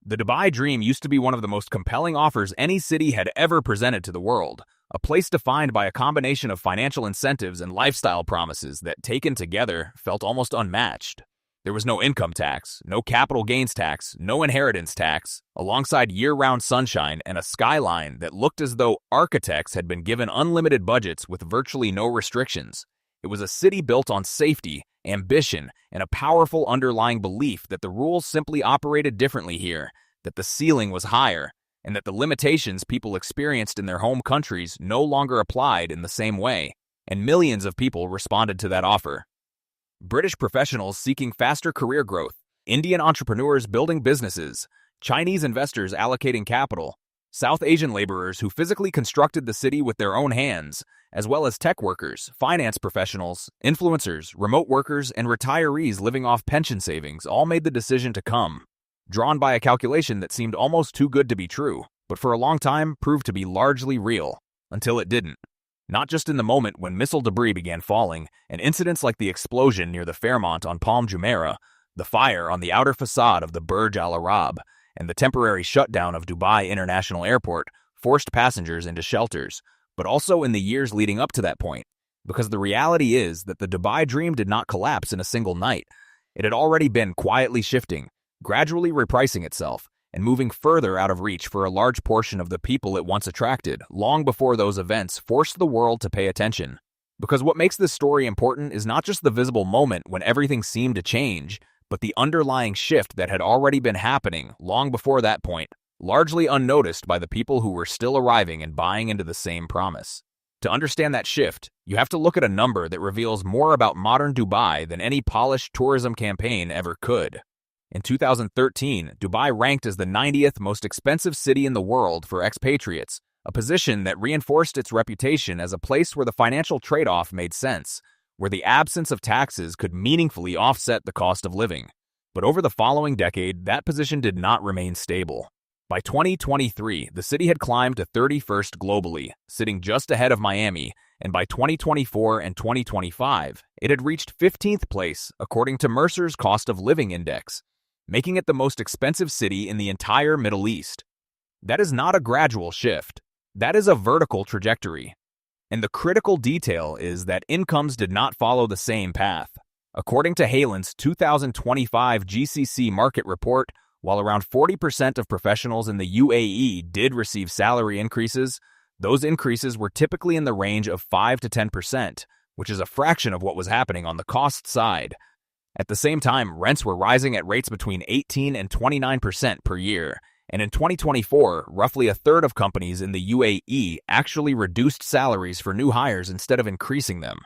The Dubai Dream used to be one of the most compelling offers any city had ever presented to the world, a place defined by a combination of financial incentives and lifestyle promises that, taken together, felt almost unmatched. There was no income tax, no capital gains tax, no inheritance tax, alongside year-round sunshine and a skyline that looked as though architects had been given unlimited budgets with virtually no restrictions. It was a city built on safety, ambition, and a powerful underlying belief that the rules simply operated differently here, that the ceiling was higher, and that the limitations people experienced in their home countries no longer applied in the same way, and millions of people responded to that offer. British professionals seeking faster career growth, Indian entrepreneurs building businesses, Chinese investors allocating capital, South Asian laborers who physically constructed the city with their own hands, as well as tech workers, finance professionals, influencers, remote workers, and retirees living off pension savings all made the decision to come, drawn by a calculation that seemed almost too good to be true, but for a long time proved to be largely real, until it didn't. Not just in the moment when missile debris began falling, and incidents like the explosion near the Fairmont on Palm Jumeirah, the fire on the outer facade of the Burj Al Arab, and the temporary shutdown of Dubai International Airport forced passengers into shelters, but also in the years leading up to that point, because the reality is that the Dubai Dream did not collapse in a single night. It had already been quietly shifting, gradually repricing itself, and moving further out of reach for a large portion of the people it once attracted, long before those events forced the world to pay attention. Because what makes this story important is not just the visible moment when everything seemed to change, but the underlying shift that had already been happening long before that point, largely unnoticed by the people who were still arriving and buying into the same promise. To understand that shift, you have to look at a number that reveals more about modern Dubai than any polished tourism campaign ever could. In 2013, Dubai ranked as the 90th most expensive city in the world for expatriates, a position that reinforced its reputation as a place where the financial trade-off made sense, where the absence of taxes could meaningfully offset the cost of living. But over the following decade, that position did not remain stable. By 2023, the city had climbed to 31st globally, sitting just ahead of Miami, and by 2024 and 2025, it had reached 15th place according to Mercer's Cost of Living Index, making it the most expensive city in the entire Middle East. That is not a gradual shift. That is a vertical trajectory. And the critical detail is that incomes did not follow the same path. According to Halen's 2025 GCC market report, while around 40% of professionals in the UAE did receive salary increases, those increases were typically in the range of 5 to 10%, which is a fraction of what was happening on the cost side. At the same time, rents were rising at rates between 18 and 29% per year, and in 2024, roughly a third of companies in the UAE actually reduced salaries for new hires instead of increasing them.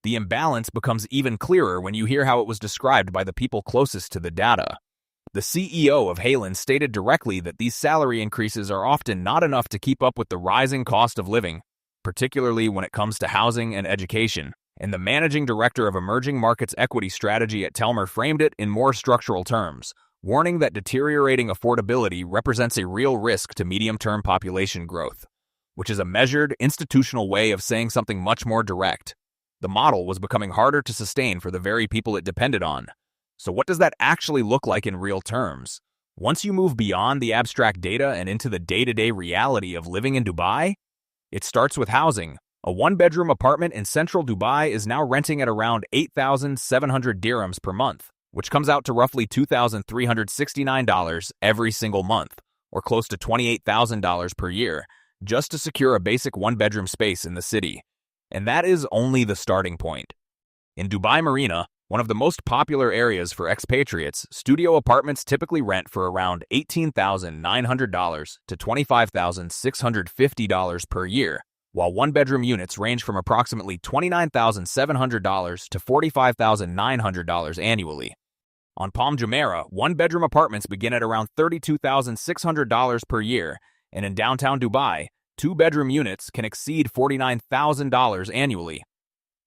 The imbalance becomes even clearer when you hear how it was described by the people closest to the data. The CEO of Halen stated directly that these salary increases are often not enough to keep up with the rising cost of living, particularly when it comes to housing and education. And the managing director of emerging markets equity strategy at Telmer framed it in more structural terms, warning that deteriorating affordability represents a real risk to medium-term population growth, which is a measured, institutional way of saying something much more direct. The model was becoming harder to sustain for the very people it depended on. So what does that actually look like in real terms? Once you move beyond the abstract data and into the day-to-day reality of living in Dubai, it starts with housing. A one-bedroom apartment in central Dubai is now renting at around 8,700 dirhams per month, which comes out to roughly $2,369 every single month, or close to $28,000 per year, just to secure a basic one-bedroom space in the city. And that is only the starting point. In Dubai Marina, one of the most popular areas for expatriates, studio apartments typically rent for around $18,900 to $25,650 per year, while one-bedroom units range from approximately $29,700 to $45,900 annually. On Palm Jumeirah, one-bedroom apartments begin at around $32,600 per year, and in downtown Dubai, two-bedroom units can exceed $49,000 annually.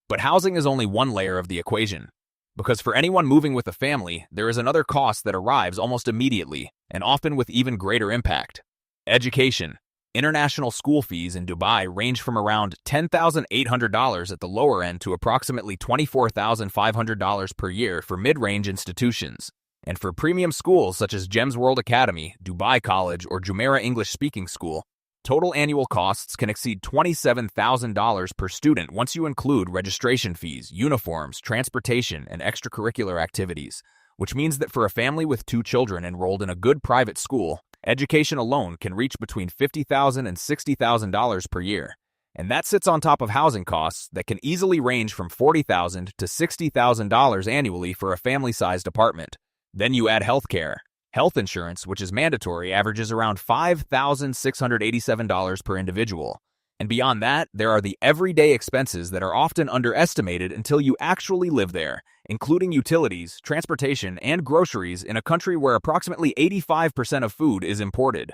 But housing is only one layer of the equation, because for anyone moving with a family, there is another cost that arrives almost immediately, and often with even greater impact: education. International school fees in Dubai range from around $10,800 at the lower end to approximately $24,500 per year for mid-range institutions. And for premium schools such as GEMS World Academy, Dubai College, or Jumeirah English Speaking School, total annual costs can exceed $27,000 per student once you include registration fees, uniforms, transportation, and extracurricular activities, which means that for a family with 2 children enrolled in a good private school, education alone can reach between $50,000 and $60,000 per year. And that sits on top of housing costs that can easily range from $40,000 to $60,000 annually for a family-sized apartment. Then you add healthcare. Health insurance, which is mandatory, averages around $5,687 per individual. And beyond that, there are the everyday expenses that are often underestimated until you actually live there, including utilities, transportation, and groceries in a country where approximately 85% of food is imported.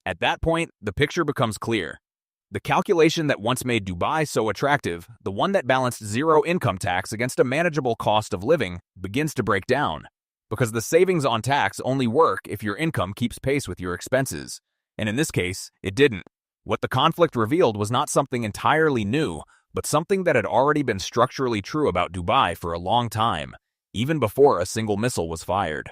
At that point, the picture becomes clear. The calculation that once made Dubai so attractive, the one that balanced zero income tax against a manageable cost of living, begins to break down. Because the savings on tax only work if your income keeps pace with your expenses. And in this case, it didn't. What the conflict revealed was not something entirely new, but something that had already been structurally true about Dubai for a long time, even before a single missile was fired.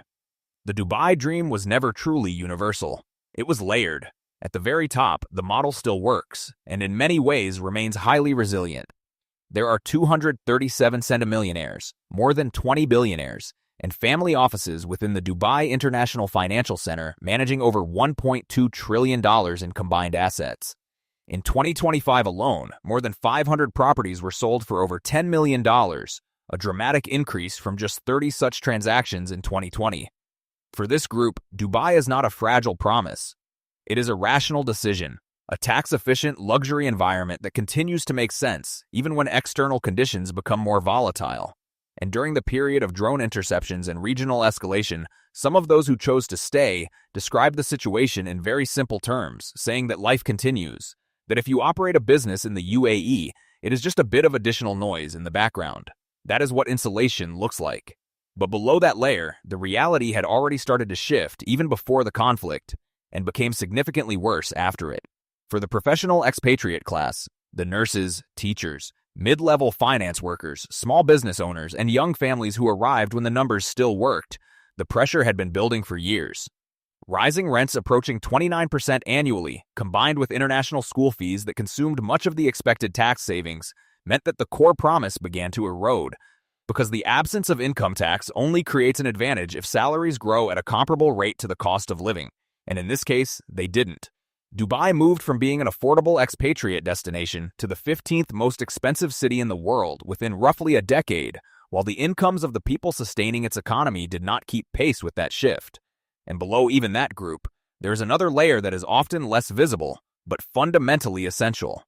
The Dubai dream was never truly universal. It was layered. At the very top, the model still works, and in many ways remains highly resilient. There are 237 centimillionaires, more than 20 billionaires, and family offices within the Dubai International Financial Center managing over $1.2 trillion in combined assets. In 2025 alone, more than 500 properties were sold for over $10 million, a dramatic increase from just 30 such transactions in 2020. For this group, Dubai is not a fragile promise. It is a rational decision, a tax-efficient luxury environment that continues to make sense even when external conditions become more volatile. And during the period of drone interceptions and regional escalation, some of those who chose to stay described the situation in very simple terms, saying that life continues, that if you operate a business in the UAE, it is just a bit of additional noise in the background. That is what insulation looks like. But below that layer, the reality had already started to shift even before the conflict, and became significantly worse after it. For the professional expatriate class, the nurses, teachers, mid-level finance workers, small business owners, and young families who arrived when the numbers still worked, the pressure had been building for years. Rising rents approaching 29% annually, combined with international school fees that consumed much of the expected tax savings, meant that the core promise began to erode, because the absence of income tax only creates an advantage if salaries grow at a comparable rate to the cost of living, and in this case, they didn't. Dubai moved from being an affordable expatriate destination to the 15th most expensive city in the world within roughly a decade, while the incomes of the people sustaining its economy did not keep pace with that shift. And below even that group, there is another layer that is often less visible, but fundamentally essential.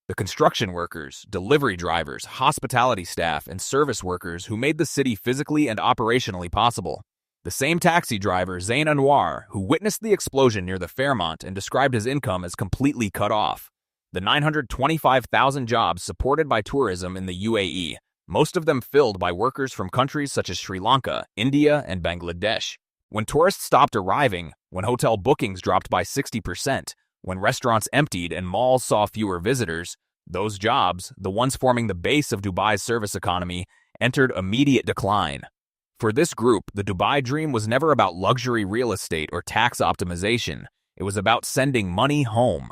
The construction workers, delivery drivers, hospitality staff, and service workers who made the city physically and operationally possible. The same taxi driver, Zain Anwar, who witnessed the explosion near the Fairmont and described his income as completely cut off. The 925,000 jobs supported by tourism in the UAE, most of them filled by workers from countries such as Sri Lanka, India, and Bangladesh. When tourists stopped arriving, when hotel bookings dropped by 60%, when restaurants emptied and malls saw fewer visitors, those jobs, the ones forming the base of Dubai's service economy, entered immediate decline. For this group, the Dubai dream was never about luxury real estate or tax optimization. It was about sending money home,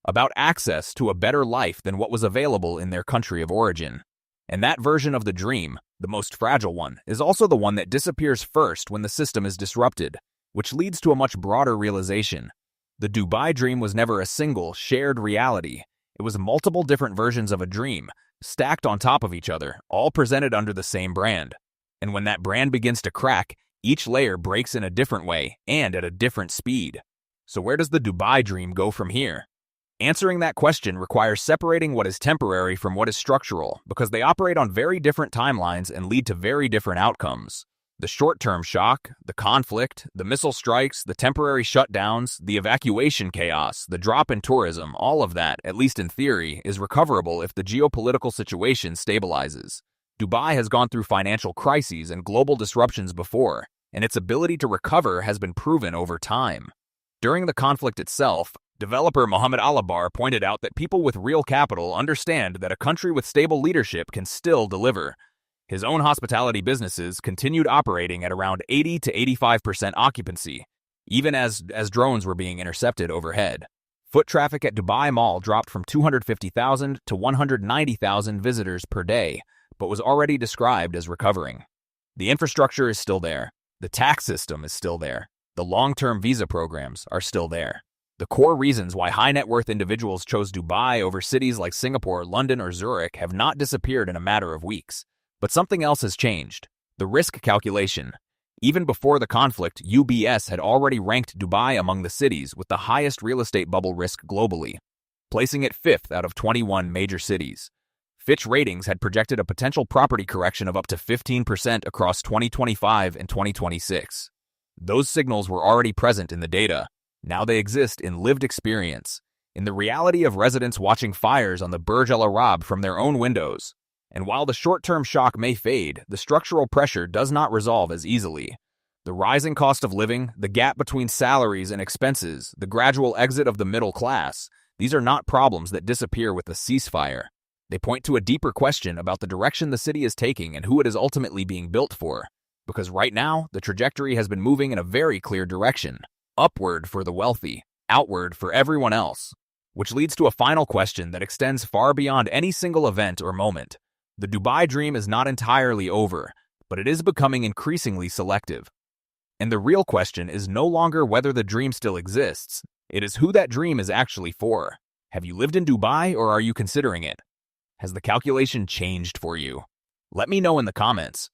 about access to a better life than what was available in their country of origin. And that version of the dream, the most fragile one, is also the one that disappears first when the system is disrupted, which leads to a much broader realization. The Dubai dream was never a single, shared reality. It was multiple different versions of a dream, stacked on top of each other, all presented under the same brand. And when that brand begins to crack, each layer breaks in a different way and at a different speed. So where does the Dubai dream go from here? Answering that question requires separating what is temporary from what is structural, because they operate on very different timelines and lead to very different outcomes. The short-term shock, the conflict, the missile strikes, the temporary shutdowns, the evacuation chaos, the drop in tourism, all of that, at least in theory, is recoverable if the geopolitical situation stabilizes. Dubai has gone through financial crises and global disruptions before, and its ability to recover has been proven over time. During the conflict itself, developer Mohammed Alabar pointed out that people with real capital understand that a country with stable leadership can still deliver. His own hospitality businesses continued operating at around 80 to 85% occupancy, even as drones were being intercepted overhead. Foot traffic at Dubai Mall dropped from 250,000 to 190,000 visitors per day, but was already described as recovering. The infrastructure is still there. The tax system is still there. The long-term visa programs are still there. The core reasons why high-net-worth individuals chose Dubai over cities like Singapore, London, or Zurich have not disappeared in a matter of weeks. But something else has changed: the risk calculation. Even before the conflict, UBS had already ranked Dubai among the cities with the highest real estate bubble risk globally, placing it 5th out of 21 major cities. Fitch Ratings had projected a potential property correction of up to 15% across 2025 and 2026. Those signals were already present in the data. Now they exist in lived experience, in the reality of residents watching fires on the Burj Al Arab from their own windows. And while the short-term shock may fade, the structural pressure does not resolve as easily. The rising cost of living, the gap between salaries and expenses, the gradual exit of the middle class, these are not problems that disappear with a ceasefire. They point to a deeper question about the direction the city is taking and who it is ultimately being built for. Because right now, the trajectory has been moving in a very clear direction. Upward for the wealthy, outward for everyone else. Which leads to a final question that extends far beyond any single event or moment. The Dubai dream is not entirely over, but it is becoming increasingly selective. And the real question is no longer whether the dream still exists. It is who that dream is actually for. Have you lived in Dubai, or are you considering it? Has the calculation changed for you? Let me know in the comments.